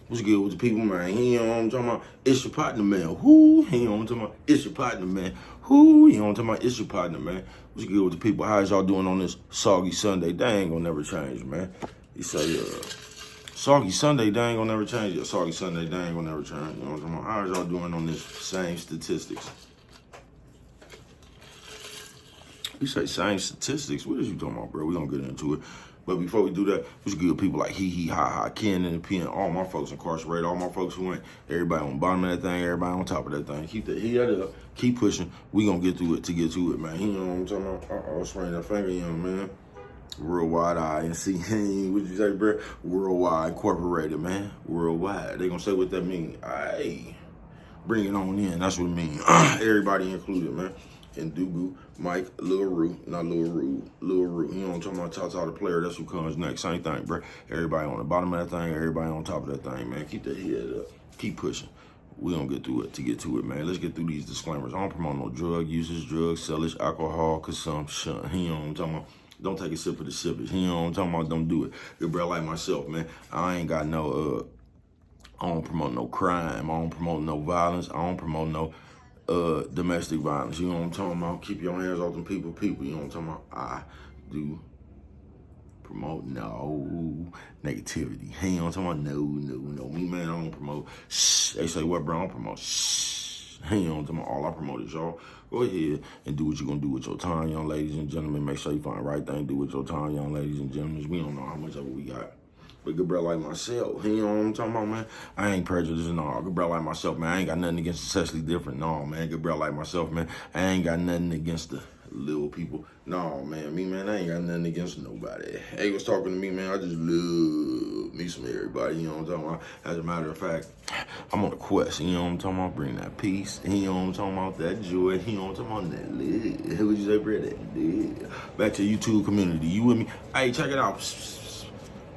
What's good with the people, man? He on, I'm talking about, it's your partner, man. Who? He on, I'm talking about, it's your partner, man. Who? He on, I'm talking about, it's your partner, man. What's good with the people? How's y'all doing on this soggy Sunday? They ain't gonna never change, man. He say, soggy Sunday, they ain't gonna never change. Yeah, soggy Sunday, they ain't gonna never change. You know what I'm talking about? How's y'all doing on this same statistics? You say same statistics? What is you talking about, bro? We gonna get into it. But before we do that, what's good people like he, ha, ha, Ken and the pen, all my folks incarcerated, all my folks who ain't, everybody on the bottom of that thing, everybody on top of that thing. Keep that head up, keep pushing. We gonna get through it to get to it, man. You know what I'm talking about? Uh-oh, swing that finger, young man. Worldwide INC, what you say, bro? Worldwide Incorporated, man. Worldwide. They gonna say what that mean. Aye. Bring it on in. That's what it mean. Everybody included, man. And Dugu, Mike, Lil Roo, not Lil Roo, Lil Roo. You know what I'm talking about? Tata the player, that's who comes next. Same thing, bro. Everybody on the bottom of that thing, everybody on top of that thing, man. Keep that head up. Keep pushing. We gonna get through it to get to it, man. Let's get through these disclaimers. I don't promote no drug usage, drug sellage, alcohol consumption. You know what I'm talking about? Don't take a sip of the sippage. You know what I'm talking about? Don't do it. Good bro, like myself, man. I ain't got no, I don't promote no crime. I don't promote no violence. I don't promote no domestic violence. You know what I'm talking about? Keep your hands off them people. You know what I'm talking about? I do promote no negativity. Hey, you know what I'm talking about? No. Me, man, I don't promote. Shh. They say, what, bro? I don't promote. Shh. Hey, you know what I'm talking about? All I promote is y'all. Go ahead and do what you're going to do with your time, young ladies and gentlemen. Make sure you find the right thing to do with your time, young ladies and gentlemen. We don't know how much of it we got. But good bro like myself, you know what I'm talking about, man? I ain't prejudiced, no. Good bro like myself, man. I ain't got nothing against the sexually different, no, man. Good bro like myself, man. I ain't got nothing against the little people. No, man, me, man, I ain't got nothing against nobody. Hey, was talking to me, man. I just love me some everybody, you know what I'm talking about? As a matter of fact, I'm on a quest, you know what I'm talking about? Bring that peace, you know what I'm talking about? That joy, you know what I'm talking about? That love. What you say, bro? That love. Back to YouTube community. You with me? Hey, check it out.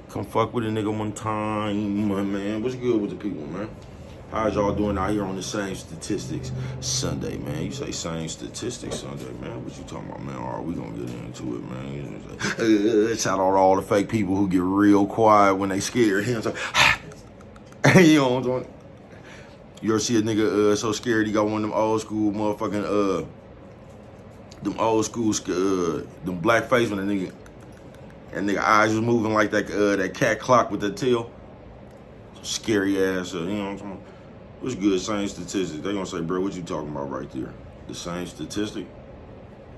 Come fuck with a nigga one time, man. What's good with the people, man? How's y'all doing out here on the same statistics Sunday, man? You say same statistics Sunday, man. What you talking about, man? All right, we gonna get into it, man. Shout out to all the fake people who get real quiet when they scared. You know what I'm saying? You know what I'm saying? You ever see a nigga so scared he got one of them old school motherfucking, them old school, them black face when a nigga, and nigga eyes was moving like that cat clock with the tail. Scary ass, you know what I'm talking about? What's good, same statistics. They gonna say, bro, what you talking about right there? The same statistic?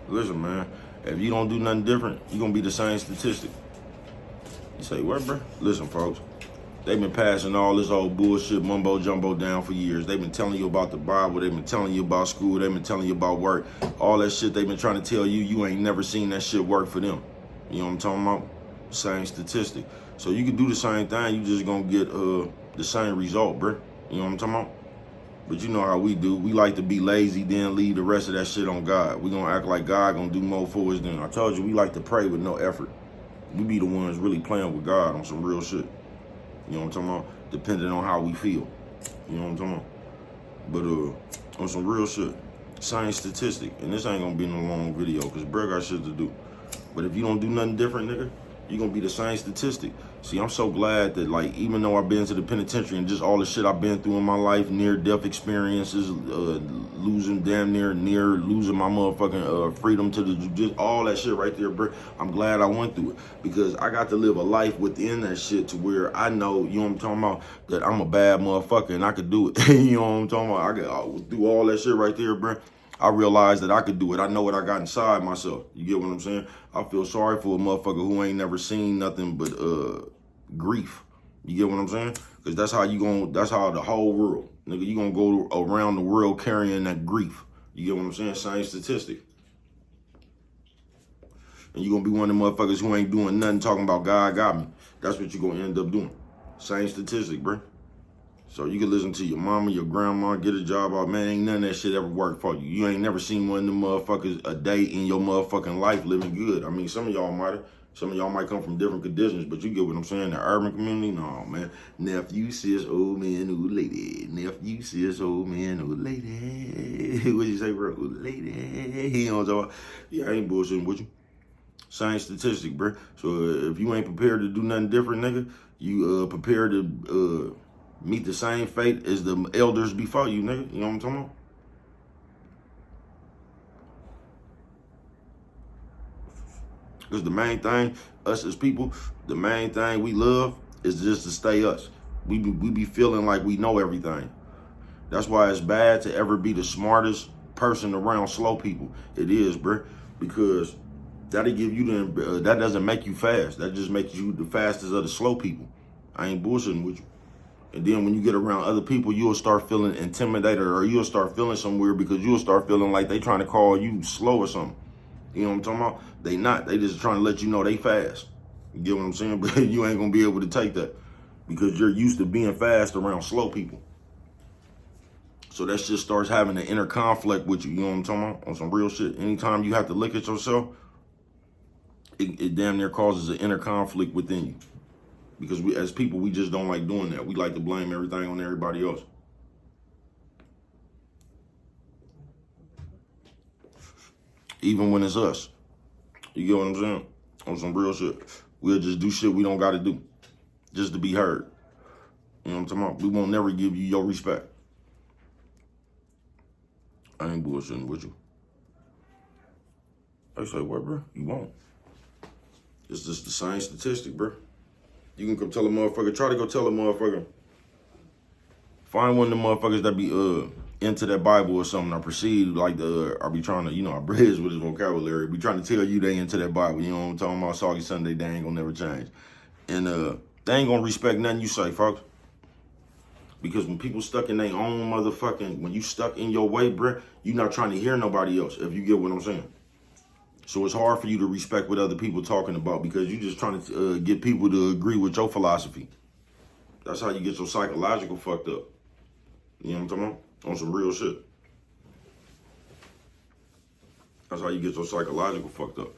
Listen, man, if you don't do nothing different, you gonna be the same statistic. You say, what, bro? Listen, folks, they've been passing all this old bullshit mumbo jumbo down for years. They've been telling you about the Bible. They've been telling you about school. They've been telling you about work. All that shit they've been trying to tell you, you ain't never seen that shit work for them. You know what I'm talking about? Same statistic. So you can do the same thing, you just gonna get the same result, bro. You know what I'm talking about? But you know how we do. We like to be lazy, then leave the rest of that shit on God. We gonna act like God gonna do more for us than I told you. We like to pray with no effort. We be the ones really playing with God on some real shit. You know what I'm talking about? Depending on how we feel. You know what I'm talking about? But on some real shit, same statistic. And this ain't gonna be no long video because bro got shit to do. But if you don't do nothing different, nigga, you're gonna be the same statistic. See, I'm so glad that, like, even though I've been to the penitentiary and just all the shit I've been through in my life, near-death experiences, losing damn near losing my motherfucking freedom to just all that shit right there, bro. I'm glad I went through it because I got to live a life within that shit to where I know, you know what I'm talking about, that I'm a bad motherfucker and I could do it. You know what I'm talking about? I got through all that shit right there, bro. I realized that I could do it. I know what I got inside myself. You get what I'm saying? I feel sorry for a motherfucker who ain't never seen nothing but grief. You get what I'm saying? Because that's how that's how the whole world, nigga, you gonna go around the world carrying that grief. You get what I'm saying? Same statistic. And you gonna be one of them motherfuckers who ain't doing nothing talking about God got me. That's what you gonna end up doing. Same statistic, bro. So you can listen to your mama, your grandma, get a job out. Man, ain't none of that shit ever worked for you. You ain't never seen one of them motherfuckers a day in your motherfucking life living good. I mean, some of y'all might have. Some of y'all might come from different conditions, but you get what I'm saying? The urban community, no, man. Nephew, sis, old man, old lady. Nephew, sis, old man, old lady. What you say, bro? Old lady. You know what I'm talking about? Yeah, I ain't bullshitting with you. Same statistic, bro. So if you ain't prepared to do nothing different, nigga, you prepared to meet the same fate as the elders before you, nigga. You know what I'm talking about? Because the main thing, us as people, the main thing we love is just to stay us. We be feeling like we know everything. That's why it's bad to ever be the smartest person around slow people. It is, bruh. Because that'll give you that doesn't make you fast. That just makes you the fastest of the slow people. I ain't bullshitting with you. And then when you get around other people, you'll start feeling intimidated, or you'll start feeling somewhere because you'll start feeling like they trying to call you slow or something. You know what I'm talking about? They not. They just trying to let you know they fast. You get what I'm saying? But you ain't gonna be able to take that because you're used to being fast around slow people. So that shit starts having an inner conflict with you. You know what I'm talking about? On some real shit. Anytime you have to look at yourself, it damn near causes an inner conflict within you. Because we, as people, we just don't like doing that. We like to blame everything on everybody else. Even when it's us. You get what I'm saying? On some real shit. We'll just do shit we don't got to do. Just to be heard. You know what I'm talking about? We won't never give you your respect. I ain't bullshitting with you. I say, what, bro? You won't. It's just the same statistic, bro. You can come tell a motherfucker, try to go tell a motherfucker. Find one of the motherfuckers that be into that Bible or something. I perceive like I be trying to, I bridge with his vocabulary. Be trying to tell you they into that Bible. You know what I'm talking about? Soggy Sunday, they ain't gonna never change. And they ain't gonna respect nothing you say, folks. Because when people stuck in their own motherfucking, when you stuck in your way, bruh, you not trying to hear nobody else, if you get what I'm saying. So it's hard for you to respect what other people talking about because you just trying to get people to agree with your philosophy. That's how you get your psychological fucked up. You know what I'm talking about? On some real shit. That's how you get your psychological fucked up.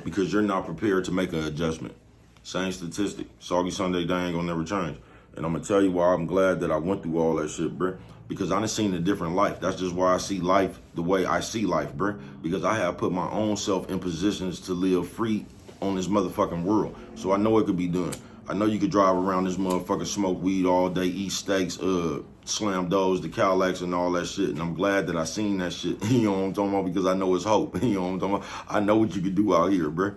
Because you're not prepared to make an adjustment. Same statistic. Soggy Sunday, they ain't gonna never change. And I'm gonna tell you why I'm glad that I went through all that shit, bruh. Because I done seen a different life. That's just why I see life the way I see life, bruh. Because I have put my own self in positions to live free on this motherfucking world. So I know it could be done. I know you could drive around this motherfucker, smoke weed all day, eat steaks, slam doors, the Cowlax and all that shit. And I'm glad that I seen that shit. You know what I'm talking about? Because I know it's hope. You know what I'm talking about? I know what you could do out here, bruh.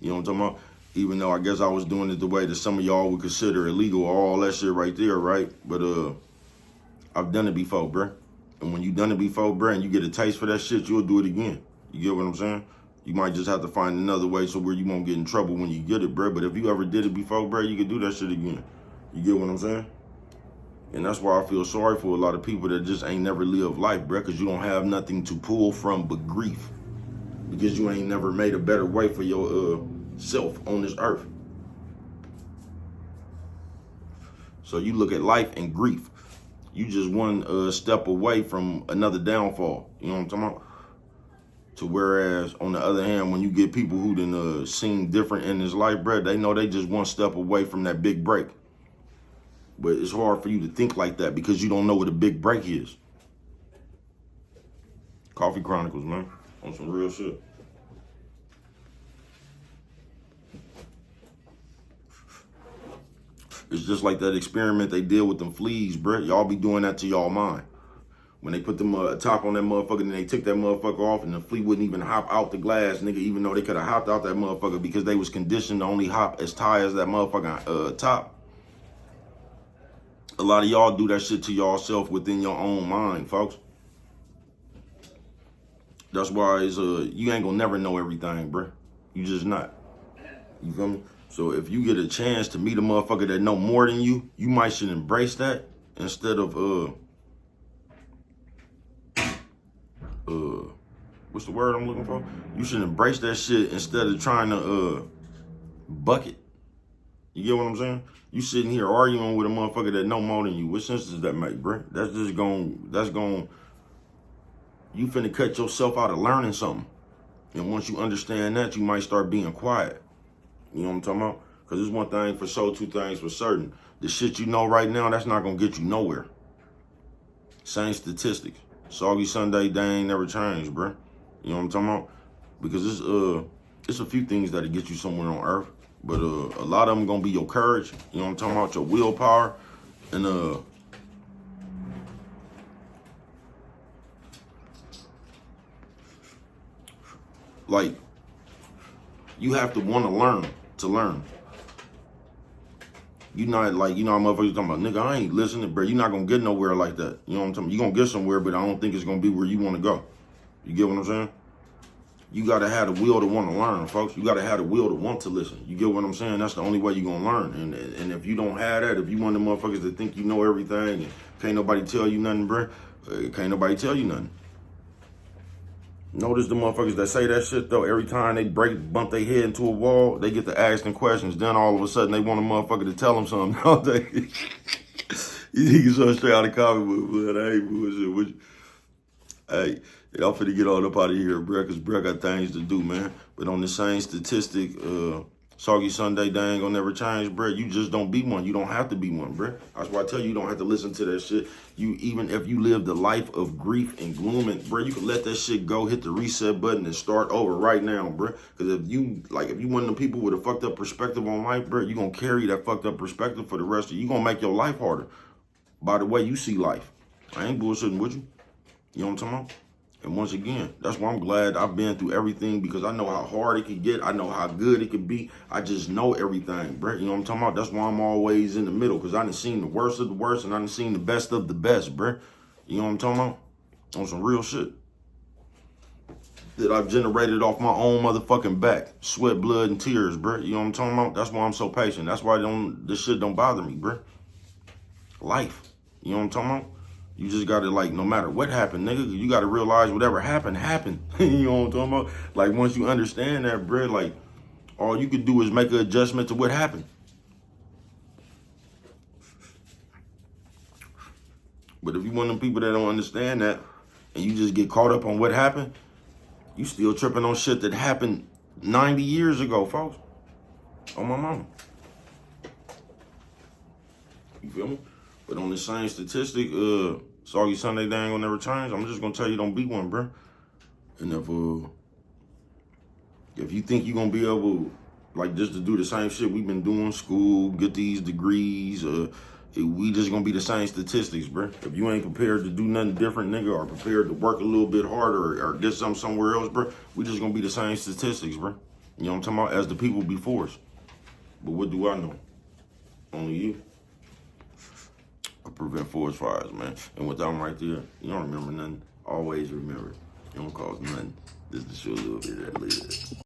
You know what I'm talking about? Even though I guess I was doing it the way that some of y'all would consider illegal, all that shit right there, right? But I've done it before, bruh. And when you done it before, bruh, and you get a taste for that shit, you'll do it again. You get what I'm saying? You might just have to find another way so where you won't get in trouble when you get it, bruh. But if you ever did it before, bruh, you could do that shit again. You get what I'm saying? And that's why I feel sorry for a lot of people that just ain't never lived life, bruh, because you don't have nothing to pull from but grief. Because you ain't never made a better way for your self on this earth. So you look at life and grief. You just one step away from another downfall. You know what I'm talking about? To whereas, on the other hand, when you get people who done seen different in this life, bruh, they know they just one step away from that big break. But it's hard for you to think like that because you don't know what a big break is. Coffee Chronicles, man. On some real shit. It's just like that experiment they did with them fleas, bruh. Y'all be doing that to y'all mind. When they put them top on that motherfucker and they took that motherfucker off and the flea wouldn't even hop out the glass, nigga, even though they could have hopped out that motherfucker because they was conditioned to only hop as high as that motherfucking top. A lot of y'all do that shit to y'all within your own mind, folks. That's why it's, you ain't gonna never know everything, bruh. You just not. You feel me? So if you get a chance to meet a motherfucker that know more than you might should embrace that instead of what's the word I'm looking for? You should embrace that shit instead of trying to buck it. You get what I'm saying? You sitting here arguing with a motherfucker that know more than you. What sense does that make, bruh? You finna cut yourself out of learning something. And once you understand that, you might start being quiet. You know what I'm talking about? Because there's one thing for sure, two things for certain. The shit you know right now, that's not going to get you nowhere. Same statistics. Soggy Sunday, they ain't never changed, bruh. You know what I'm talking about? Because it's a few things that'll get you somewhere on earth. But a lot of them going to be your courage. You know what I'm talking about? Your willpower. And like, you have to want to learn to learn. You not like, you know how motherfuckers talking about, nigga, I ain't listening, bro. You're not gonna get nowhere like that. You know what I'm talking about? You're gonna get somewhere, but I don't think it's gonna be where you wanna go. You get what I'm saying? You gotta have the will to want to learn, folks. You gotta have the will to want to listen. You get what I'm saying? That's the only way you're gonna learn. And if you don't have that, if you one of the motherfuckers that think you know everything and can't nobody tell you nothing, bro, can't nobody tell you nothing. Notice the motherfuckers that say that shit though, every time they bump their head into a wall, they get to asking questions. Then all of a sudden they want a motherfucker to tell them something, don't they? You niggas so straight out of comic book, but I ain't bullshit with you. Hey, I'm finna get all up out of here, bro, because bro got things to do, man. But on the same statistic, Soggy Sunday, they ain't gonna never change, bro. You just don't be one. You don't have to be one, bro. That's why I tell you, you don't have to listen to that shit. You, even if you live the life of grief and gloom, and bro, you can let that shit go, hit the reset button, and start over right now, bro. Because if you one of the people with a fucked up perspective on life, bro, you gonna carry that fucked up perspective for the rest of you. You gonna make your life harder by the way you see life. I ain't bullshitting with you. You know what I'm talking about? And once again, that's why I'm glad I've been through everything, because I know how hard it could get. I know how good it could be. I just know everything, bro. You know what I'm talking about? That's why I'm always in the middle, because I done seen the worst of the worst and I done seen the best of the best, bro. You know what I'm talking about? On some real shit that I've generated off my own motherfucking back. Sweat, blood, and tears, bro. You know what I'm talking about? That's why I'm so patient. That's why this shit don't bother me, bro. Life. You know what I'm talking about? You just gotta, like, no matter what happened, nigga, you gotta realize whatever happened, happened. You know what I'm talking about? Like, once you understand that, bro, like, all you could do is make an adjustment to what happened. But if you one of them people that don't understand that, and you just get caught up on what happened, you still tripping on shit that happened 90 years ago, folks. On my mama. You feel me? But on the same statistic, Soggy Sunday, they ain't gonna never change. I'm just gonna tell you, don't be one, bro. And if you think you're gonna be able, like, just to do the same shit we've been doing, school, get these degrees, we just gonna be the same statistics, bro. If you ain't prepared to do nothing different, nigga, or prepared to work a little bit harder or get something somewhere else, bro, we just gonna be the same statistics, bro. You know what I'm talking about? As the people before us. But what do I know? Only you. Prevent forest fires, man. And with them right there, you don't remember nothing. Always remember, you don't cause nothing. This is the show a little bit that later.